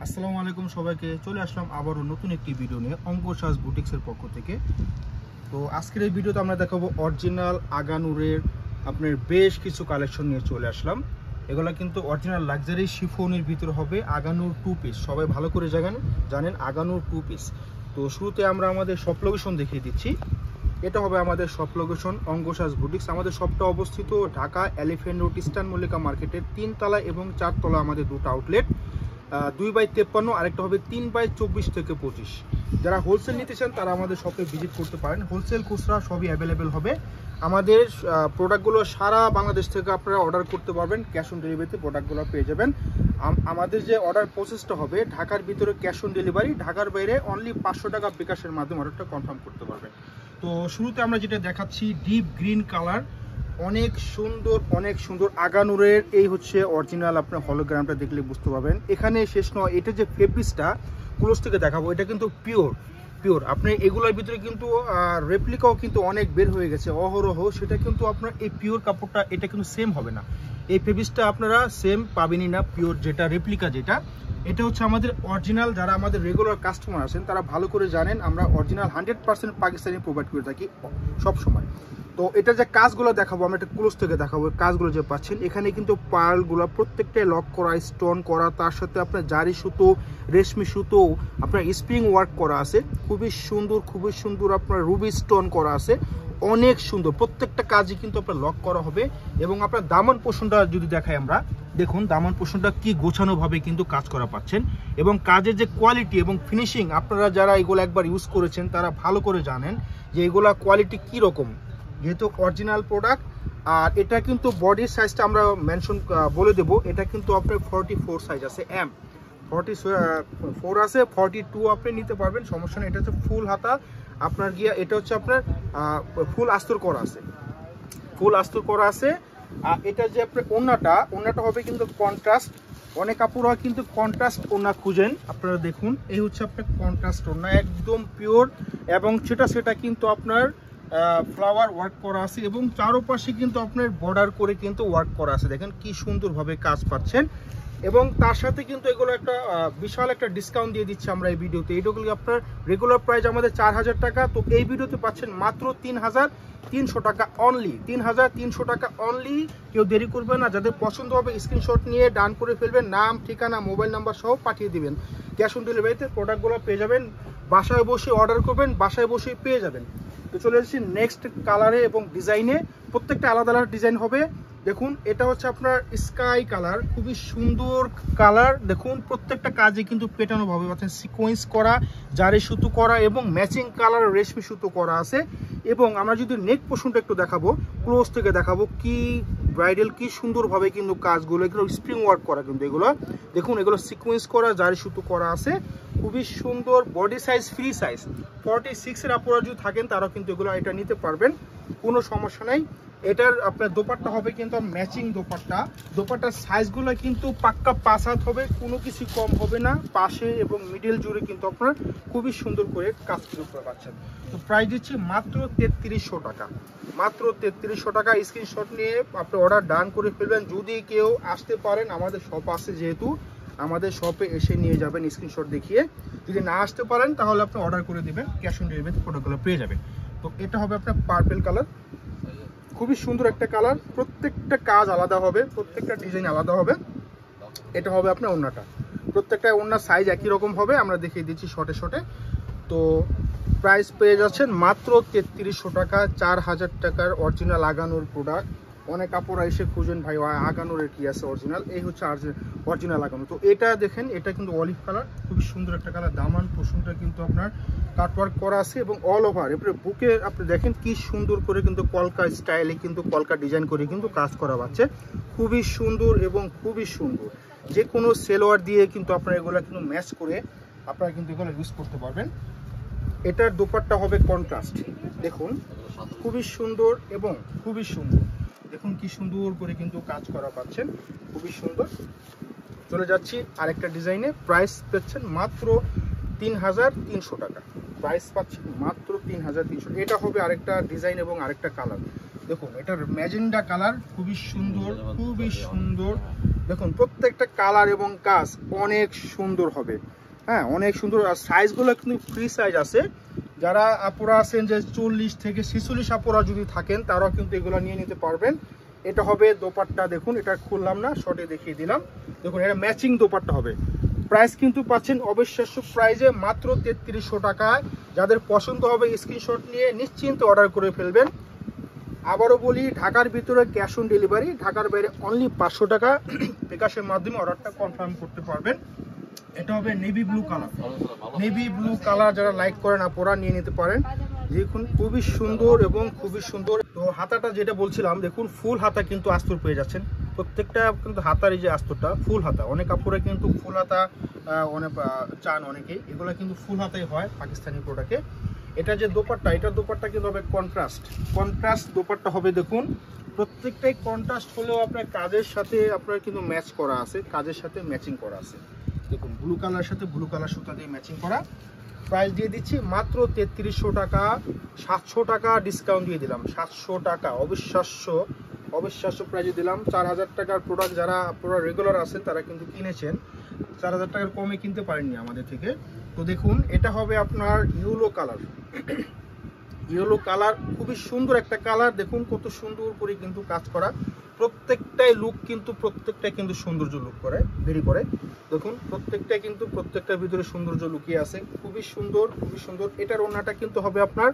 আসসালামু আলাইকুম সবাইকে চলে আসলাম আবারও নতুন একটি ভিডিও নিয়ে অঙ্কসাজ বুটিক্সের পক্ষ থেকে। তো আজকের এই ভিডিওতে আমরা দেখাবো অরিজিনাল আগানুরের আপনার বেশ কিছু কালেকশন নিয়ে চলে আসলাম। এগুলো কিন্তু অরিজিনাল লাক্সারি শিফনের ভিতরে হবে আগানুর 2 পিস। সবাই ভালো করে জানেন আগানুর 2 পিস। তো শুরুতে আমরা আমাদের শপ লোকেশন দেখিয়ে দিচ্ছি। এটা হবে আমাদের শপ লোকেশন অঙ্কসাজ বুটিক্স। আমাদের শপটা অবস্থিত Dhaka elephant road eastern Mallika মার্কেটের 3 তলা এবং 4 তলা আমাদের দুটো আউটলেট। 2/53, আরেকটা হবে 3/24 থেকে 25। যারা হোলসেল নিতে চান তারা আমাদের শপে ভিজিট করতে পারেন। হোলসেল খুচরা সবই অ্যাভেলেবেল হবে। আমাদের প্রোডাক্টগুলো সারা বাংলাদেশ থেকে আপনারা অর্ডার করতে পারবেন। ক্যাশ অন ডেলিভারিতে প্রোডাক্টগুলো পেয়ে যাবেন। আমাদের যে অর্ডার প্রসেসটা হবে ঢাকার ভিতরে ক্যাশ অন ডেলিভারি, ঢাকার বাইরে অনলি 500 টাকা বিকাশের মাধ্যমে অর্ডারটা কনফার্ম করতে পারবেন। তো শুরুতে আমরা যেটা দেখাচ্ছি ডিপ গ্রিন কালার, অনেক সুন্দর আগানুরের এই হচ্ছে অরিজিনাল। আপনার হলোগ্রামটা দেখলে বুঝতে পারবেন। এখানে শেষ নয়, এটা যে ফেব্রিক্সটা ক্লোজ থেকে দেখাবো, এটা কিন্তু পিওর। আপনি এগুলোর ভিতরে কিন্তু রেপ্লিকাও কিন্তু অনেক বের হয়ে গেছে অহরহ, সেটা কিন্তু আপনার এই পিওর কাপড়টা এটা কিন্তু সেম হবে না। এই ফেব্রিক্সটা আপনারা সেম পাবেনই না। পিওর যেটা রেপ্লিকা যেটা, এটা হচ্ছে আমাদের অরিজিনাল। যারা আমাদের রেগুলার কাস্টমার আছেন তারা ভালো করে জানেন আমরা অরিজিনাল 100% পাকিস্তানি প্রোভাইড করে থাকি সব সময়। তো এটা যে কাজগুলো দেখাবো, আমরা একটা ক্লোজ থেকে দেখাবো। কাজগুলো যে পাচ্ছেন এখানে কিন্তু পার্লগুলো প্রত্যেকটাই লক করা, স্টোন করা, তার সাথে আপনার জারি সুতো, রেশমি সুতো, আপনার স্প্রিং ওয়ার্ক করা আছে। খুবই সুন্দর আপনার রুবি স্টোন করা আছে, অনেক সুন্দর। প্রত্যেকটা কাজই কিন্তু আপনার লক করা হবে। এবং আপনার দামান পোষণটা যদি দেখাই আমরা, দেখুন দামান পোষণটা কি গোছানোভাবে কিন্তু কাজ করা পাচ্ছেন। এবং কাজের যে কোয়ালিটি এবং ফিনিশিং, আপনারা যারা এগুলো একবার ইউজ করেছেন তারা ভালো করে জানেন যে এগুলা কোয়ালিটি কি রকম, যেহেতু অরিজিনাল প্রোডাক্ট। আর এটা কিন্তু বডির সাইজটা আমরা মেনশন বলে দেব। এটা কিন্তু আপনার 44 সাইজ আছে, এম 44 আছে, 42 আপনি নিতে পারবেন, সমস্যা নেই। এটা হচ্ছে ফুল হাতা আপনার গিয়া, এটা হচ্ছে আপনার ফুল আস্তর করা আছে। আর এটা যে আপনার ওন্নাটা হবে কিন্তু কন্ট্রাস্ট। অনেক কাপড় কিন্তু কন্ট্রাস্ট ওন্না খুঁজেন, আপনারা দেখুন এই হচ্ছে আপনার কন্ট্রাস্ট ওন্না, একদম পিওর। এবং সেটা কিন্তু আপনার ফ্লাওয়ার ওয়ার্ক করা আছে এবং চারপাশে কিন্তু আপনার বর্ডার করে কিন্তু ওয়ার্ক করা আছে। দেখেন কি সুন্দরভাবে কাজ পাচ্ছেন। এবং তার সাথে কিন্তু এগুলো একটা বিশাল একটা ডিসকাউন্ট দিয়ে দিচ্ছি আমরা এই ভিডিওতে। এইগুলো আপনার রেগুলার প্রাইস আমাদের 4000 টাকা, তো এই ভিডিওতে পাচ্ছেন মাত্র 3300 টাকা অনলি। 3300 টাকা অনলি। কেউ দেরি করবেন না, যাদের পছন্দ হবে স্ক্রিনশট নিয়ে ডান করে ফেলবেন, নাম ঠিকানা মোবাইল নাম্বার সহ পাঠিয়ে দিবেন। ক্যাশ অন ডেলিভারিতে প্রোডাক্টগুলো পেয়ে যাবেন। বাসায় বসে অর্ডার করবেন, বাসায় বসে পেয়ে যাবেন। তো চলে এসেছি নেক্সট কালারে এবং ডিজাইনে। প্রত্যেকটা আলাদা আলাদা ডিজাইন হবে। দেখুন এটা হচ্ছে আপনার স্কাই কালার, খুবই সুন্দর কালার। দেখুন প্রত্যেকটা কাজে কিন্তু পেটানো ভাবে পাচ্ছেন, সিকোয়েন্স করা, জারি সুতো করা এবং ম্যাচিং কালার রেশমি সুতো করা আছে। এবং আমরা যদি নেক পোর্শনটা একটু দেখাবো, ক্লোজ থেকে দেখাবো, কি ব্রাইডাল কি সুন্দরভাবে কিন্তু কাজগুলো, এগুলো স্প্রিং ওয়ার্ক করা কিন্তু এগুলো। দেখুন এগুলো সিকোয়েন্স করা, জারি সুতো করা আছে, খুবই সুন্দর। বডি সাইজ ফ্রি সাইজ 46 এর আপনারা যদি থাকেন তারাও কিন্তু এগুলো এটা নিতে পারবেন, কোনো সমস্যা নাই। এটার আপনার দোপাট্টা হবে কিন্তু ম্যাচিং দোপাট্টার সাইজগুলো কিন্তু পাক্কা 5 হাত হবে, কোনো কিছু কম হবে না। পাশে এবং মিডল জুড়ে কিন্তু আপনার খুবই সুন্দর করে কাজ করে পাচ্ছেন। তো প্রাইস দিচ্ছি মাত্র 3300 টাকা, মাত্র 3300 টাকা। স্ক্রিনশট নিয়ে আপনি অর্ডার ডান করে ফেলবেন। যদি কেউ আসতে পারেন, আমাদের শপ আছে যেহেতু, আমাদের শপে এসে নিয়ে যাবেন স্ক্রিনশট দেখিয়ে। যদি না আসতে পারেন তাহলে আপনি অর্ডার করে দিবেন, ক্যাশ অন ডেলিভারিতে প্রোডাক্টগুলো পেয়ে যাবেন। তো এটা হবে আপনার পার্পল কালার, খুবই সুন্দর একটা কালার। প্রত্যেকটা কাজ আলাদা হবে, প্রত্যেকটা ডিজাইন আলাদা হবে। এটা হবে আপনার ওন্নাটা, প্রত্যেকটা ওন্নার সাইজ একই রকম হবে, আমরা দেখিয়ে দিচ্ছি শর্টে। তো প্রাইস পেয়ে যাচ্ছেন মাত্র 3300 টাকা। 4000 টাকার অরিজিনাল আগানোর প্রোডাক্ট। অনেক কাপড় এসে খুঁজেন ভাই আগানোরের কি আছে অরিজিনাল, এই হচ্ছে অরিজিনাল আগানো। তো এটা দেখেন, এটা কিন্তু অলিভ কালার, খুবই সুন্দর একটা কালার। দামান পোষণটা কিন্তু আপনার কাটওয়ার্ক করা আছে এবং অল ওভার এরপরে বুকে আপনি দেখেন কি সুন্দর করে কিন্তু কলকা স্টাইলে কিন্তু কলকা ডিজাইন করে কিন্তু কাজ করা পাচ্ছে, খুবই সুন্দর এবং খুবই সুন্দর। যে কোনো সেলোয়ার দিয়ে কিন্তু আপনারা এগুলো কিন্তু ম্যাচ করে আপনারা কিন্তু এগুলো ইউজ করতে পারবেন। এটার দোপাট্টা হবে কন্ট্রাস্ট, দেখুন খুবই সুন্দর এবং খুবই সুন্দর। দেখুন কি সুন্দর করে কিন্তু কাজ করা পাচ্ছেন, খুবই সুন্দর। চলে যাচ্ছি আরেকটা ডিজাইনে। প্রাইস পাচ্ছেন মাত্র 3300 টাকা, প্রাইস পাচ্ছেন মাত্র 3300। এটা হবে আরেকটা ডিজাইন এবং আরেকটা কালার। দেখুন এটার ম্যাজেন্ডা কালার, খুবই সুন্দর দেখুন প্রত্যেকটা কালার এবং কাজ অনেক সুন্দর হবে। হ্যাঁ, অনেক সুন্দর। আর সাইজগুলো কিন্তু ফ্রি সাইজ আছে। যারা আপুরা আছেন যে 40 থেকে 46 আপুরা যদি থাকেন তারাও কিন্তু এগুলো নিয়ে নিতে পারবেন। এটা হবে দোপাট্টা, দেখুন এটা খুললাম না, শর্টে দেখিয়ে দিলাম। দেখুন এটা ম্যাচিং দোপাট্টা হবে। প্রাইস কিন্তু পাচ্ছেন অবিশ্বাস্য প্রাইজে মাত্র 3300 টাকায়। যাদের পছন্দ হবে স্ক্রিনশট নিয়ে নিশ্চিন্তে অর্ডার করে ফেলবেন। আবারও বলি, ঢাকার ভিতরে ক্যাশ অন ডেলিভারি, ঢাকার বাইরে অনলি 500 টাকা বিকাশের মাধ্যমে অর্ডারটা কনফার্ম করতে পারবেন। এটা হবে navy blue colour. Navy blue colour যারা লাইক করেন আপনারা নিয়ে নিতে পারেন। দেখুন খুবই সুন্দর এবং খুবই সুন্দর। তো হাতাটা যেটা বলছিলাম, দেখুন ফুল হাতা কিন্তু আস্তর পেয়ে যাচ্ছেন। প্রত্যেকটা কিন্তু হাতার এই যে আস্তরটা ফুল হাতা, অনেক কাপড়ে কিন্তু ফুল হাতা অনেক চান অনেকেই, এগুলো কিন্তু ফুল হাতাই হয় পাকিস্তানি প্রোডাক্টে। এটা যে দোপাট্টা, এটা দোপাট্টা কিন্তু হবে কন্ট্রাস্ট দোপাট্টা হবে। দেখুন প্রত্যেকটাই কন্ট্রাস্ট হলেও আপনার কাজের সাথে আপনার কিন্তু ম্যাচ করা আছে, কাজের সাথে ম্যাচিং করা আছে। দেখুন ব্লু কালার সাথে ব্লু কালার সুতা দিয়ে ম্যাচিং করা। প্রাইস দিয়ে দিচ্ছি মাত্র 3300 টাকা। 700 টাকা ডিসকাউন্ট দিয়ে দিলাম, 700 টাকা অবিশ্বাস্য প্রাইজে দিলাম। 4000 টাকার প্রোডাক্ট যারা আপনারা রেগুলার আছেন তারা কিন্তু কিনেছেন, 4000 টাকার কমে কিনতে পারেননি আমাদের থেকে। তো দেখুন এটা হবে আপনার ইয়েলো কালার, খুবই সুন্দর একটা কালার। দেখুন কত সুন্দর করে কিন্তু কাজ করা। প্রত্যেকটাই কিন্তু সৌন্দর্য লুক করে ভেরি করে। দেখুন প্রত্যেকটার ভিতরে সৌন্দর্য লুকিয়ে আছে, খুবই সুন্দর। এটার ওড়নাটা কিন্তু হবে আপনার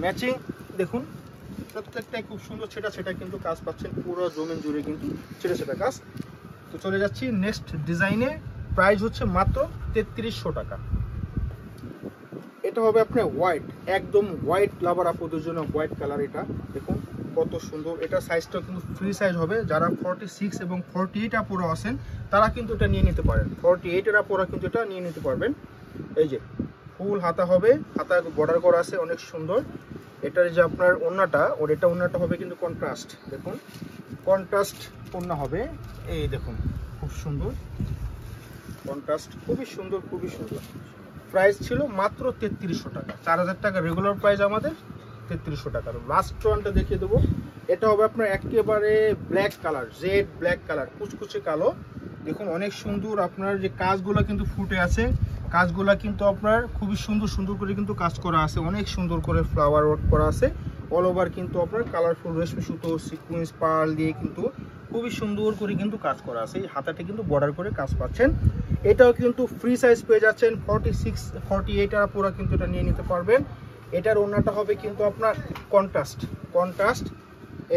ম্যাচিং, দেখুন প্রত্যেকটাই খুব সুন্দর। সেটা কিন্তু কাজ পাচ্ছেন পুরো জমিন জুড়ে কিন্তু সেটা কাজ। তো চলে যাচ্ছি নেক্সট ডিজাইনে। প্রাইস হচ্ছে মাত্র 3300 টাকা। এটা হবে আপনার হোয়াইট, একদম হোয়াইট লাভার আপুদের জন্য হোয়াইট কালার। এটা দেখুন কত সুন্দর। এটা সাইজটা কিন্তু ফ্রি সাইজ হবে। যারা 46 এবং 48 আপুরা আছেন তারা কিন্তু এটা নিয়ে নিতে পারেন। 48 এর আপুরা কিন্তু এটা নিয়ে নিতে পারবেন। এই যে ফুল হাতা হবে, হাতা বর্ডার করা আছে অনেক সুন্দর। এটার যে আপনার ওড়নাটা, ওড়নাটা হবে কিন্তু কন্ট্রাস্ট। দেখুন কন্ট্রাস্ট ওড়না হবে। এই দেখুন খুব সুন্দর কন্ট্রাস্ট, খুবই সুন্দর। প্রাইস ছিল মাত্র 3300 টাকা। 4000 টাকা রেগুলার প্রাইস আমাদের, 3300 টাকা। লাস্ট ওয়ানটা দেখিয়ে দেবো। এটা হবে আপনার একেবারে black colour, jet black colour, কুচকুচে কালো। দেখুন অনেক সুন্দর। আপনার যে কাজগুলো কিন্তু ফুটে আছে, কাজগুলো কিন্তু আপনার খুবই সুন্দর করে কিন্তু কাজ করা আছে, অনেক সুন্দর করে ফ্লাওয়ার ওয়ার্ক করা আছে। অল ওভার কিন্তু আপনার কালারফুল রেশমি সুতো সিকুয়েন্স পার্ল দিয়ে কিন্তু খুবই সুন্দর করে কিন্তু কাজ করা আছে। এই হাতাটা কিন্তু বর্ডার করে কাজ পাচ্ছেন। এটাও কিন্তু ফ্রি সাইজ পেয়ে যাচ্ছেন। 46 48 আর পুরো কিন্তু এটা নিয়ে নিতে পারবেন। এটার ওড়নাটা হবে কিন্তু আপনার কন্ট্রাস্ট।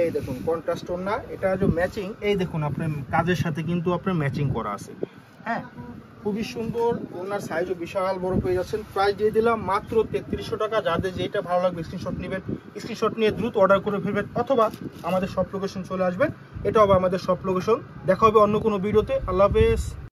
এই দেখুন কন্ট্রাস্ট ওড়না। এটা যে ম্যাচিং, এই দেখুন আপনার কাজের সাথে কিন্তু আপনার ম্যাচিং করা আছে। হ্যাঁ, খুবই সুন্দর। ওনার সাইজও বিশাল বড় পেয়ে যাচ্ছেন। প্রাইস দিয়ে দিলাম মাত্র 3300 টাকা। যাদের যেটা ভালো লাগবে স্ক্রিনশট নেবেন, স্ক্রিনশট নিয়ে দ্রুত অর্ডার করে ফেলবেন, অথবা আমাদের শপ লোকেশন চলে আসবেন। এটা হবে আমাদের শপ লোকেশন। দেখা হবে অন্য কোনো ভিডিওতে। আল্লাহ হাফেজ।